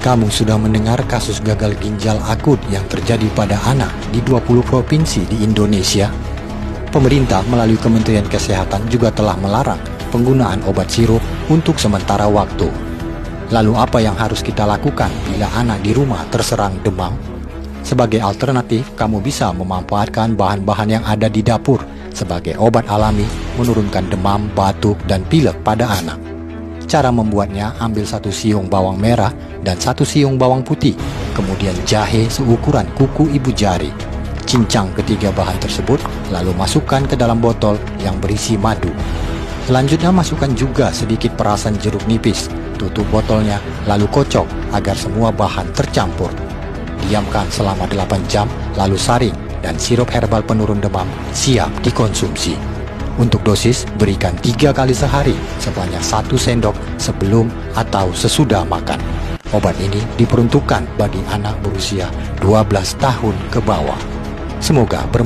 kamu sudah mendengar kasus gagal ginjal akut yang terjadi pada anak di 20 provinsi di Indonesia? Pemerintah melalui Kementerian Kesehatan juga telah melarang penggunaan obat sirup untuk sementara waktu. Lalu apa yang harus kita lakukan bila anak di rumah terserang demam? Sebagai alternatif, kamu bisa memanfaatkan bahan-bahan yang ada di dapur sebagai obat alami menurunkan demam, batuk, dan pilek pada anak. Cara membuatnya, ambil 1 siung bawang merah dan 1 siung bawang putih, kemudian jahe seukuran kuku ibu jari. Cincang ketiga bahan tersebut, lalu masukkan ke dalam botol yang berisi madu. Selanjutnya masukkan juga sedikit perasan jeruk nipis, tutup botolnya, lalu kocok agar semua bahan tercampur. Diamkan selama 8 jam, lalu saring, dan sirup herbal penurun demam siap dikonsumsi. Untuk dosis, berikan 3 kali sehari sebanyak 1 sendok sebelum atau sesudah makan. Obat ini diperuntukkan bagi anak berusia 12 tahun ke bawah. Semoga bermanfaat.